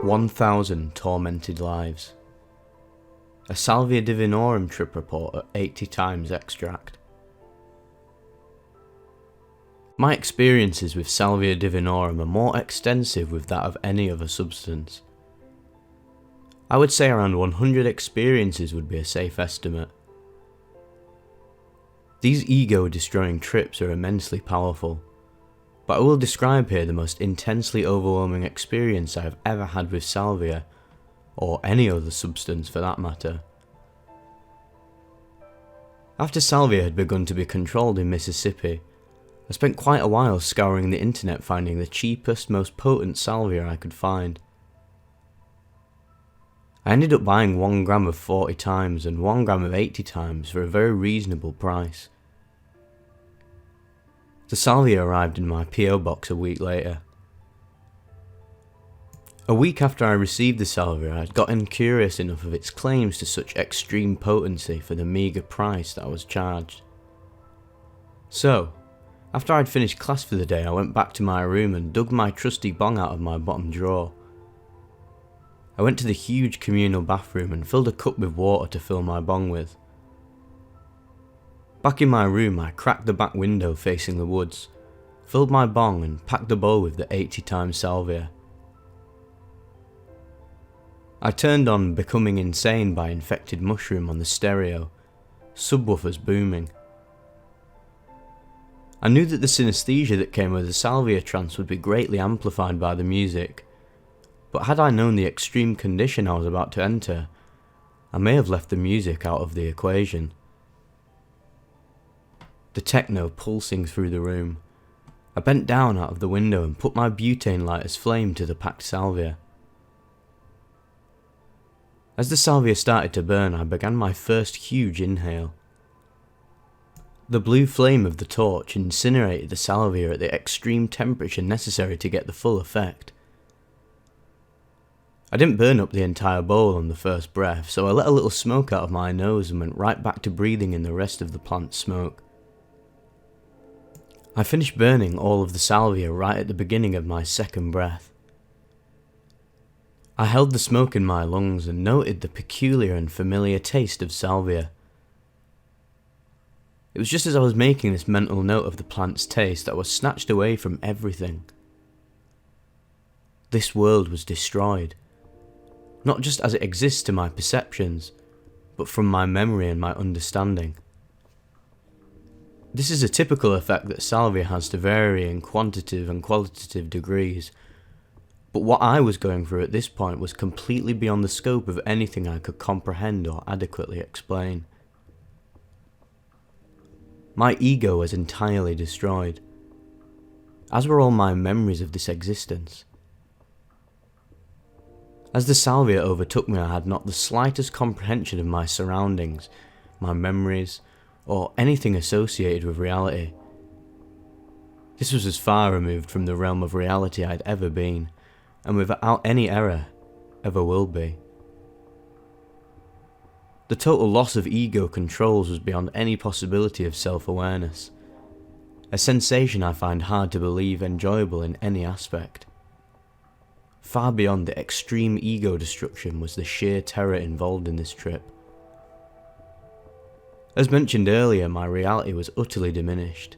1,000 Tormented Lives. A Salvia Divinorum trip report at 80 times extract. My experiences with Salvia Divinorum are more extensive with that of any other substance. I would say around 100 experiences would be a safe estimate. These ego-destroying trips are immensely powerful, but I will describe here the most intensely overwhelming experience I have ever had with Salvia, or any other substance for that matter. After Salvia had begun to be controlled in Mississippi, I spent quite a while scouring the internet finding the cheapest, most potent Salvia I could find. I ended up buying 1 gram of 40 times and 1 gram of 80 times for a very reasonable price. The Salvia arrived in my PO box a week later. A week after I received the Salvia, I had gotten curious enough of its claims to such extreme potency for the meagre price that I was charged. So, after I'd finished class for the day, I went back to my room and dug my trusty bong out of my bottom drawer. I went to the huge communal bathroom and filled a cup with water to fill my bong with. Back in my room, I cracked the back window facing the woods, filled my bong and packed the bowl with the 80 times Salvia. I turned on Becoming Insane by Infected Mushroom on the stereo, subwoofers booming. I knew that the synesthesia that came with the Salvia trance would be greatly amplified by the music, but had I known the extreme condition I was about to enter, I may have left the music out of the equation. The techno pulsing through the room, I bent down out of the window and put my butane lighter's flame to the packed Salvia. As the Salvia started to burn, I began my first huge inhale. The blue flame of the torch incinerated the Salvia at the extreme temperature necessary to get the full effect. I didn't burn up the entire bowl on the first breath, so I let a little smoke out of my nose and went right back to breathing in the rest of the plant's smoke. I finished burning all of the Salvia right at the beginning of my second breath. I held the smoke in my lungs and noted the peculiar and familiar taste of Salvia. It was just as I was making this mental note of the plant's taste that I was snatched away from everything. This world was destroyed, not just as it exists to my perceptions, but from my memory and my understanding. This is a typical effect that Salvia has to varying quantitative and qualitative degrees, but what I was going through at this point was completely beyond the scope of anything I could comprehend or adequately explain. My ego was entirely destroyed, as were all my memories of this existence. As the Salvia overtook me, I had not the slightest comprehension of my surroundings, my memories, or anything associated with reality. This was as far removed from the realm of reality I'd ever been, and without any error, ever will be. The total loss of ego controls was beyond any possibility of self-awareness, a sensation I find hard to believe enjoyable in any aspect. Far beyond the extreme ego destruction was the sheer terror involved in this trip. As mentioned earlier, my reality was utterly diminished.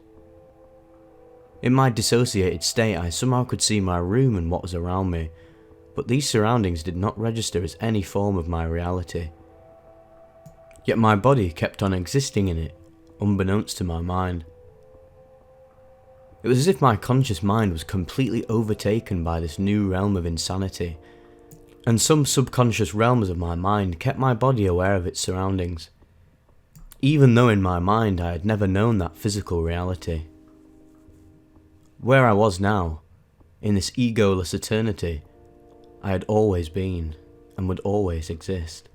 In my dissociated state, I somehow could see my room and what was around me, but these surroundings did not register as any form of my reality. Yet my body kept on existing in it, unbeknownst to my mind. It was as if my conscious mind was completely overtaken by this new realm of insanity, and some subconscious realms of my mind kept my body aware of its surroundings, even though in my mind I had never known that physical reality. Where I was now, in this egoless eternity, I had always been, and would always exist.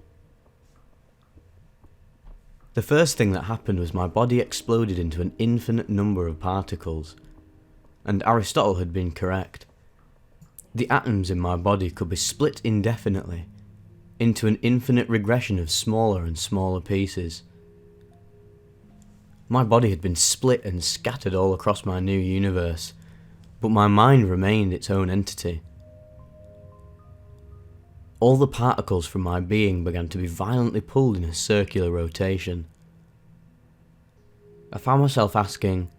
The first thing that happened was my body exploded into an infinite number of particles, and Aristotle had been correct. The atoms in my body could be split indefinitely, into an infinite regression of smaller and smaller pieces. My body had been split and scattered all across my new universe, but my mind remained its own entity. All the particles from my being began to be violently pulled in a circular rotation. I found myself asking,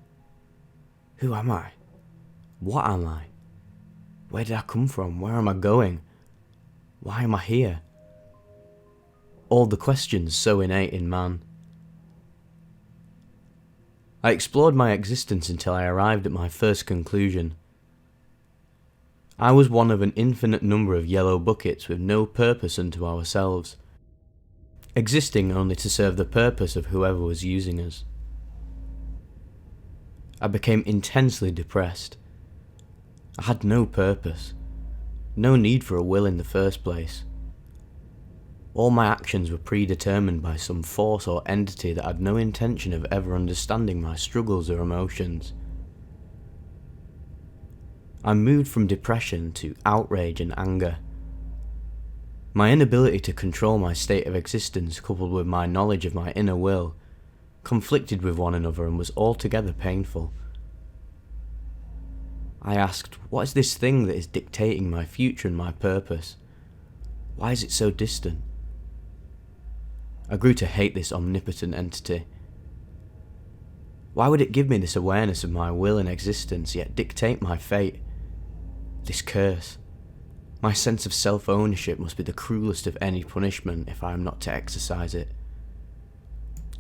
who am I? What am I? Where did I come from? Where am I going? Why am I here? All the questions so innate in man. I explored my existence until I arrived at my first conclusion. I was one of an infinite number of yellow buckets with no purpose unto ourselves, existing only to serve the purpose of whoever was using us. I became intensely depressed. I had no purpose, no need for a will in the first place. All my actions were predetermined by some force or entity that had no intention of ever understanding my struggles or emotions. I moved from depression to outrage and anger. My inability to control my state of existence, coupled with my knowledge of my inner will, conflicted with one another and was altogether painful. I asked, what is this thing that is dictating my future and my purpose? Why is it so distant? I grew to hate this omnipotent entity. Why would it give me this awareness of my will and existence, yet dictate my fate? This curse. My sense of self-ownership must be the cruelest of any punishment if I am not to exercise it.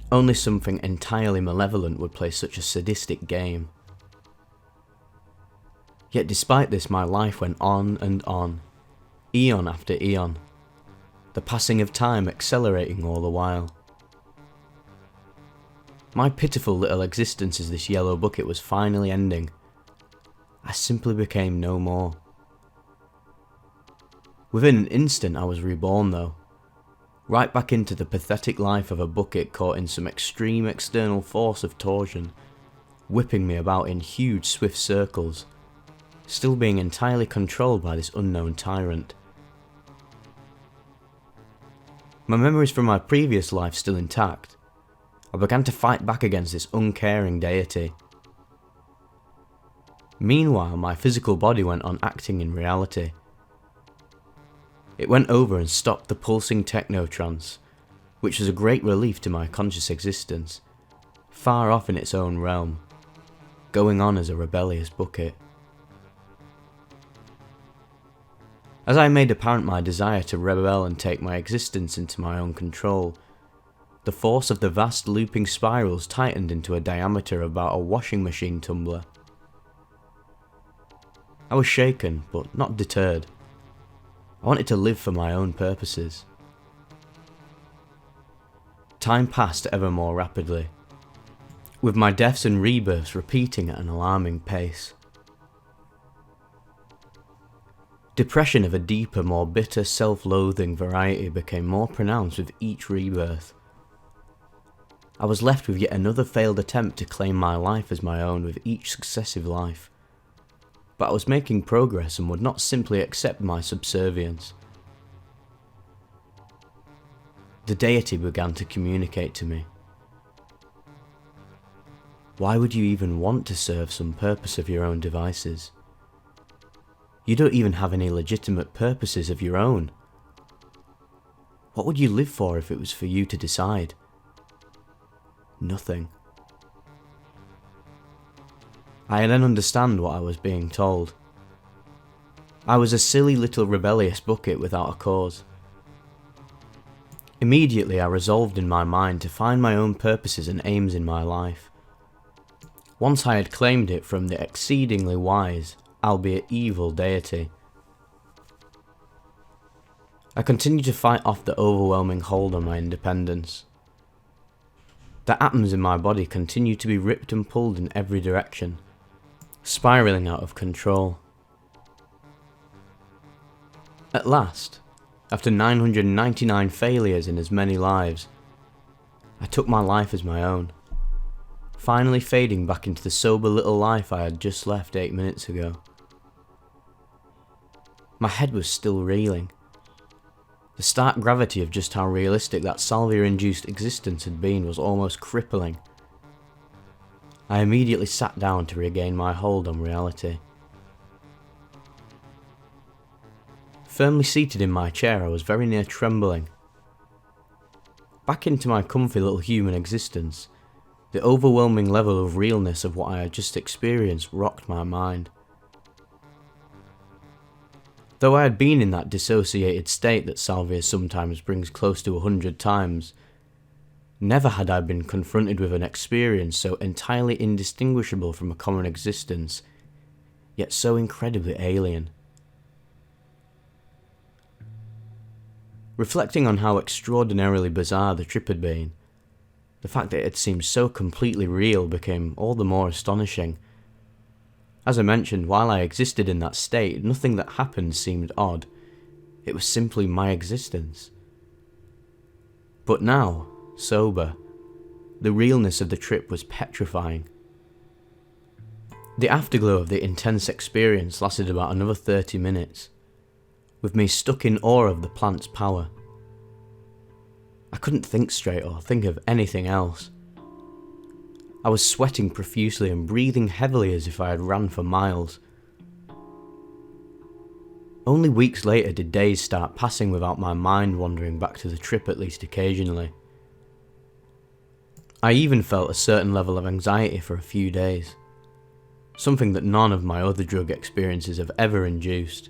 Only something entirely malevolent would play such a sadistic game. Yet despite this, my life went on and on, eon after eon, the passing of time accelerating all the while. My pitiful little existence as this yellow bucket was finally ending. I simply became no more. Within an instant I was reborn though, right back into the pathetic life of a bucket caught in some extreme external force of torsion, whipping me about in huge swift circles, still being entirely controlled by this unknown tyrant. My memories from my previous life still intact, I began to fight back against this uncaring deity. Meanwhile, my physical body went on acting in reality. It went over and stopped the pulsing techno-trance, which was a great relief to my conscious existence, far off in its own realm, going on as a rebellious bucket. As I made apparent my desire to rebel and take my existence into my own control, the force of the vast looping spirals tightened into a diameter of about a washing machine tumbler. I was shaken, but not deterred. I wanted to live for my own purposes. Time passed ever more rapidly, with my deaths and rebirths repeating at an alarming pace. Depression of a deeper, more bitter, self-loathing variety became more pronounced with each rebirth. I was left with yet another failed attempt to claim my life as my own with each successive life. But I was making progress and would not simply accept my subservience. The deity began to communicate to me. Why would you even want to serve some purpose of your own devices? You don't even have any legitimate purposes of your own. What would you live for if it was for you to decide? Nothing. I then understand what I was being told. I was a silly little rebellious bucket without a cause. Immediately I resolved in my mind to find my own purposes and aims in my life. Once I had claimed it from the exceedingly wise, albeit evil deity. I continued to fight off the overwhelming hold on my independence. The atoms in my body continued to be ripped and pulled in every direction, spiralling out of control. At last, after 999 failures in as many lives, I took my life as my own, finally fading back into the sober little life I had just left 8 minutes ago. My head was still reeling. The stark gravity of just how realistic that Salvia-induced existence had been was almost crippling. I immediately sat down to regain my hold on reality. Firmly seated in my chair, I was very near trembling. Back into my comfy little human existence, the overwhelming level of realness of what I had just experienced rocked my mind. Though I had been in that dissociated state that Salvia sometimes brings close to 100 times, never had I been confronted with an experience so entirely indistinguishable from a common existence, yet so incredibly alien. Reflecting on how extraordinarily bizarre the trip had been, the fact that it had seemed so completely real became all the more astonishing. As I mentioned, while I existed in that state, nothing that happened seemed odd. It was simply my existence. But now, sober, the realness of the trip was petrifying. The afterglow of the intense experience lasted about another 30 minutes, with me stuck in awe of the plant's power. I couldn't think straight or think of anything else. I was sweating profusely and breathing heavily as if I had ran for miles. Only weeks later did days start passing without my mind wandering back to the trip at least occasionally. I even felt a certain level of anxiety for a few days, something that none of my other drug experiences have ever induced.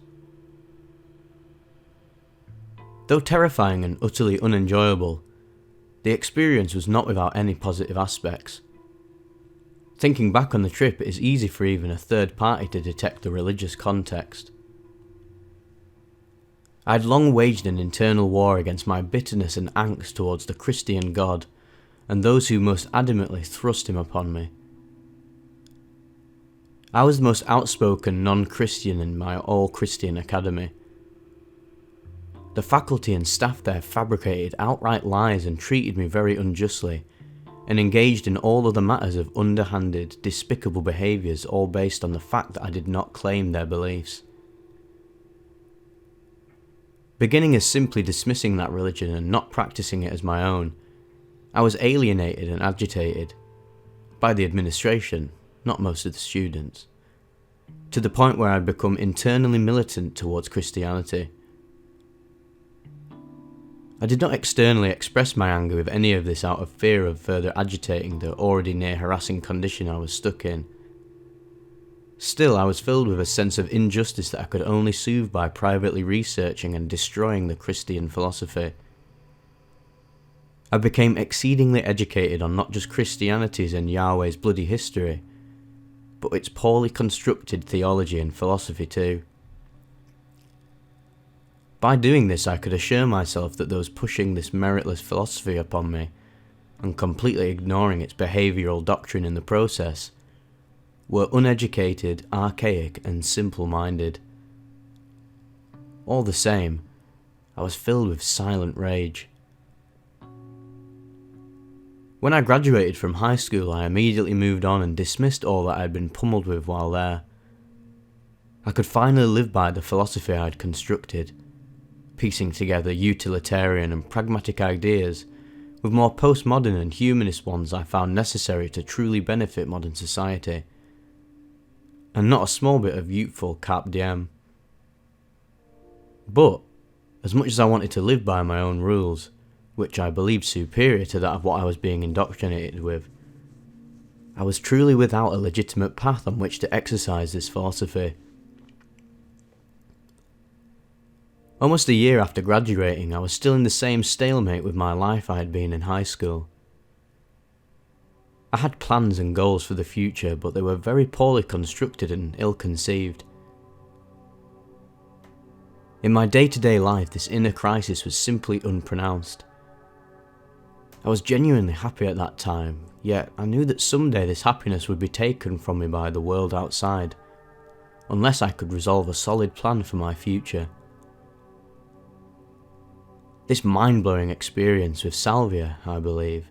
Though terrifying and utterly unenjoyable, the experience was not without any positive aspects. Thinking back on the trip, it is easy for even a third party to detect the religious context. I had long waged an internal war against my bitterness and angst towards the Christian God, and those who most adamantly thrust him upon me. I was the most outspoken non-Christian in my all-Christian academy. The faculty and staff there fabricated outright lies and treated me very unjustly, and engaged in all other matters of underhanded, despicable behaviours, all based on the fact that I did not claim their beliefs. Beginning as simply dismissing that religion and not practicing it as my own, I was alienated and agitated, by the administration, not most of the students, to the point where I had become internally militant towards Christianity. I did not externally express my anger with any of this out of fear of further agitating the already near harassing condition I was stuck in. Still, I was filled with a sense of injustice that I could only soothe by privately researching and destroying the Christian philosophy. I became exceedingly educated on not just Christianity's and Yahweh's bloody history, but its poorly constructed theology and philosophy too. By doing this, I could assure myself that those pushing this meritless philosophy upon me, and completely ignoring its behavioural doctrine in the process, were uneducated, archaic, and simple-minded. All the same, I was filled with silent rage. When I graduated from high school, I immediately moved on and dismissed all that I had been pummeled with while there. I could finally live by the philosophy I had constructed, piecing together utilitarian and pragmatic ideas with more postmodern and humanist ones I found necessary to truly benefit modern society, and not a small bit of youthful carpe diem. But, as much as I wanted to live by my own rules, which I believed superior to that of what I was being indoctrinated with, I was truly without a legitimate path on which to exercise this philosophy. Almost a year after graduating, I was still in the same stalemate with my life I had been in high school. I had plans and goals for the future, but they were very poorly constructed and ill-conceived. In my day-to-day life, this inner crisis was simply unpronounced. I was genuinely happy at that time, yet I knew that someday this happiness would be taken from me by the world outside, unless I could resolve a solid plan for my future. This mind-blowing experience with Salvia, I believe,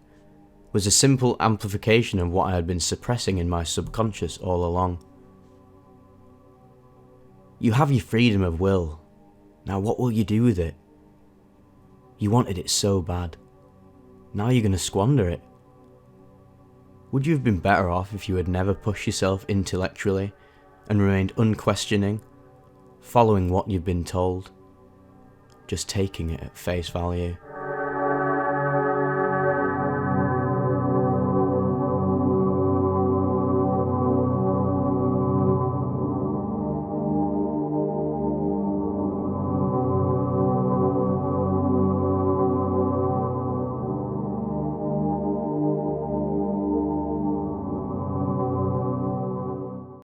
was a simple amplification of what I had been suppressing in my subconscious all along. You have your freedom of will. Now what will you do with it? You wanted it so bad. Now you're going to squander it. Would you have been better off if you had never pushed yourself intellectually and remained unquestioning, following what you've been told? just taking it at face value.